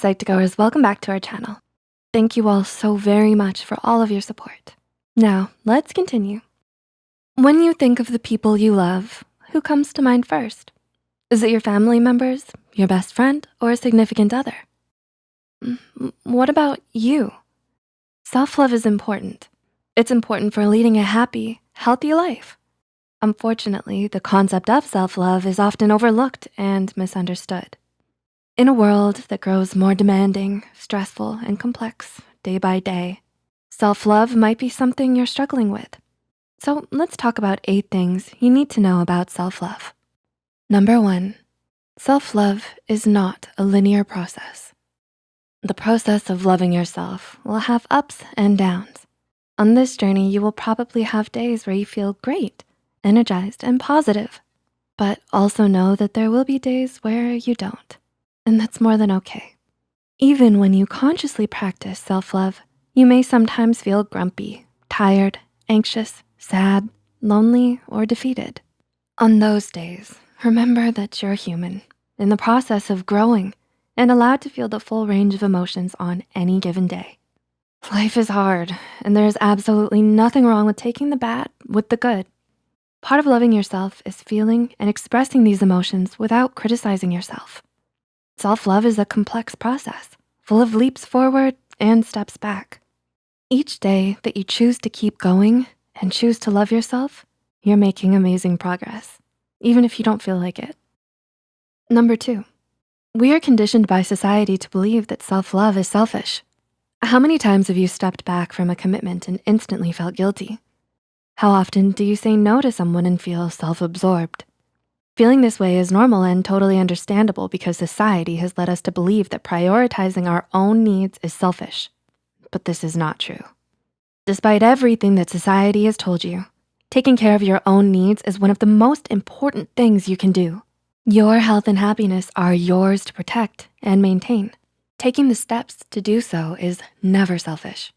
Psych2Goers, welcome back to our channel. Thank you all so very much for all of your support. Now, let's continue. When you think of the people you love, who comes to mind first? Is it your family members, your best friend, or a significant other? What about you? Self-love is important. It's important for leading a happy, healthy life. Unfortunately, the concept of self-love is often overlooked and misunderstood. In a world that grows more demanding, stressful, and complex day by day, self-love might be something you're struggling with. So let's talk about 8 things you need to know about self-love. Number 1, self-love is not a linear process. The process of loving yourself will have ups and downs. On this journey, you will probably have days where you feel great, energized, and positive, but also know that there will be days where you don't. And that's more than okay. Even when you consciously practice self-love, you may sometimes feel grumpy, tired, anxious, sad, lonely, or defeated. On those days, remember that you're human, in the process of growing, and allowed to feel the full range of emotions on any given day. Life is hard, and there is absolutely nothing wrong with taking the bad with the good. Part of loving yourself is feeling and expressing these emotions without criticizing yourself. Self-love is a complex process, full of leaps forward and steps back. Each day that you choose to keep going and choose to love yourself, you're making amazing progress, even if you don't feel like it. Number 2, we are conditioned by society to believe that self-love is selfish. How many times have you stepped back from a commitment and instantly felt guilty? How often do you say no to someone and feel self-absorbed? Feeling this way is normal and totally understandable because society has led us to believe that prioritizing our own needs is selfish. But this is not true. Despite everything that society has told you, taking care of your own needs is one of the most important things you can do. Your health and happiness are yours to protect and maintain. Taking the steps to do so is never selfish.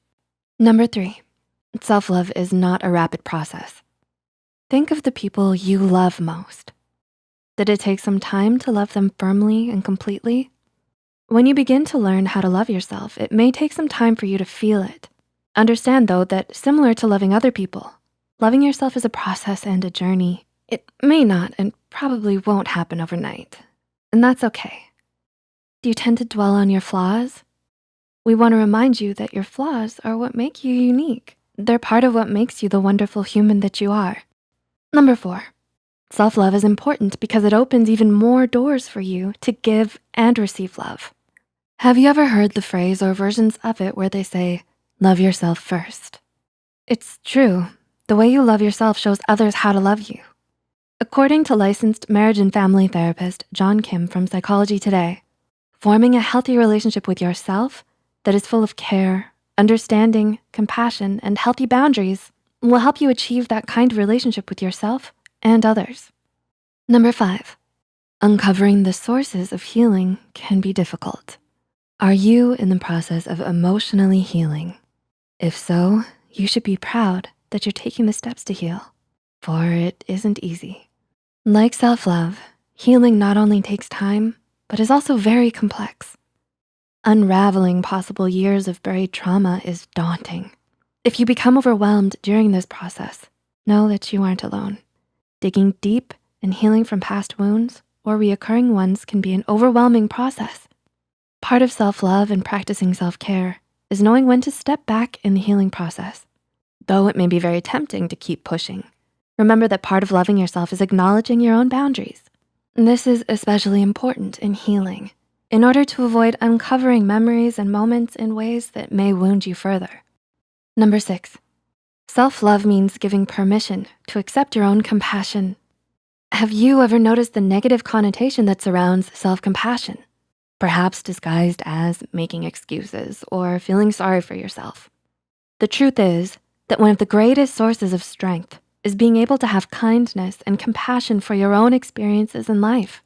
Number 3, self-love is not a rapid process. Think of the people you love most. Did it take some time to love them firmly and completely? When you begin to learn how to love yourself, it may take some time for you to feel it. Understand though that similar to loving other people, loving yourself is a process and a journey. It may not and probably won't happen overnight, and that's okay. Do you tend to dwell on your flaws? We wanna remind you that your flaws are what make you unique. They're part of what makes you the wonderful human that you are. Number 4, self-love is important because it opens even more doors for you to give and receive love. Have you ever heard the phrase or versions of it where they say, love yourself first? It's true. The way you love yourself shows others how to love you. According to licensed marriage and family therapist John Kim from Psychology Today, forming a healthy relationship with yourself that is full of care, understanding, compassion, and healthy boundaries will help you achieve that kind of relationship with yourself and others. Number 5, uncovering the sources of healing can be difficult. Are you in the process of emotionally healing? If so, you should be proud that you're taking the steps to heal, for it isn't easy. Like self-love, healing not only takes time, but is also very complex. Unraveling possible years of buried trauma is daunting. If you become overwhelmed during this process, know that you aren't alone. Digging deep and healing from past wounds or reoccurring ones can be an overwhelming process. Part of self-love and practicing self-care is knowing when to step back in the healing process. Though it may be very tempting to keep pushing, remember that part of loving yourself is acknowledging your own boundaries. This is especially important in healing in order to avoid uncovering memories and moments in ways that may wound you further. Number 6, self-love means giving permission to accept your own compassion. Have you ever noticed the negative connotation that surrounds self-compassion? Perhaps disguised as making excuses or feeling sorry for yourself. The truth is that one of the greatest sources of strength is being able to have kindness and compassion for your own experiences in life.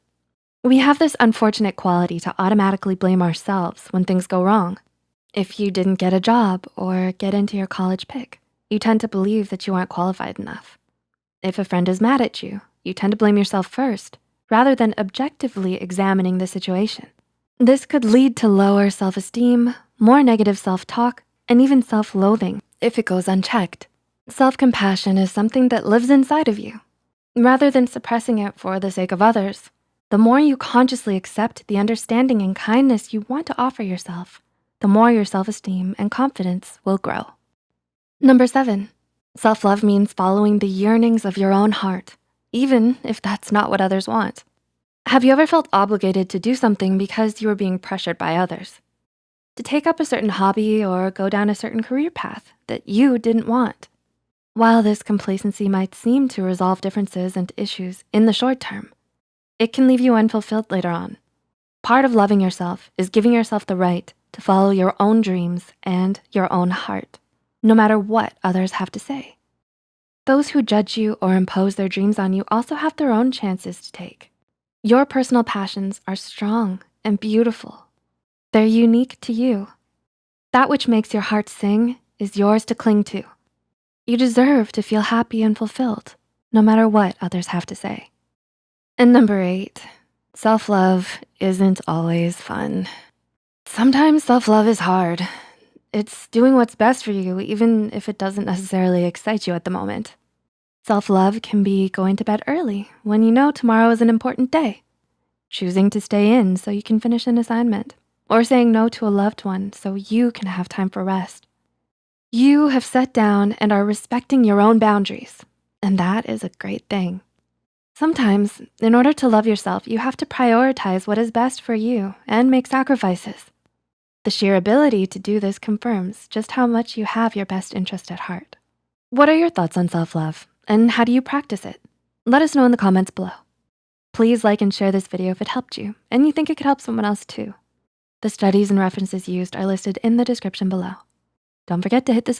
We have this unfortunate quality to automatically blame ourselves when things go wrong. If you didn't get a job or get into your college pick, you tend to believe that you aren't qualified enough. If a friend is mad at you, you tend to blame yourself first, rather than objectively examining the situation. This could lead to lower self-esteem, more negative self-talk, and even self-loathing if it goes unchecked. Self-compassion is something that lives inside of you. Rather than suppressing it for the sake of others, the more you consciously accept the understanding and kindness you want to offer yourself, the more your self-esteem and confidence will grow. Number 7, self-love means following the yearnings of your own heart, even if that's not what others want. Have you ever felt obligated to do something because you were being pressured by others? To take up a certain hobby or go down a certain career path that you didn't want? While this complacency might seem to resolve differences and issues in the short term, it can leave you unfulfilled later on. Part of loving yourself is giving yourself the right to follow your own dreams and your own heart, no matter what others have to say. Those who judge you or impose their dreams on you also have their own chances to take. Your personal passions are strong and beautiful. They're unique to you. That which makes your heart sing is yours to cling to. You deserve to feel happy and fulfilled, no matter what others have to say. And number 8, self-love isn't always fun. Sometimes self-love is hard. It's doing what's best for you, even if it doesn't necessarily excite you at the moment. Self-love can be going to bed early when you know tomorrow is an important day, choosing to stay in so you can finish an assignment, or saying no to a loved one so you can have time for rest. You have sat down and are respecting your own boundaries, and that is a great thing. Sometimes, in order to love yourself, you have to prioritize what is best for you and make sacrifices. The sheer ability to do this confirms just how much you have your best interest at heart. What are your thoughts on self-love, and how do you practice it? Let us know in the comments below. Please like and share this video if it helped you and you think it could help someone else too. The studies and references used are listed in the description below. Don't forget to hit the subscribe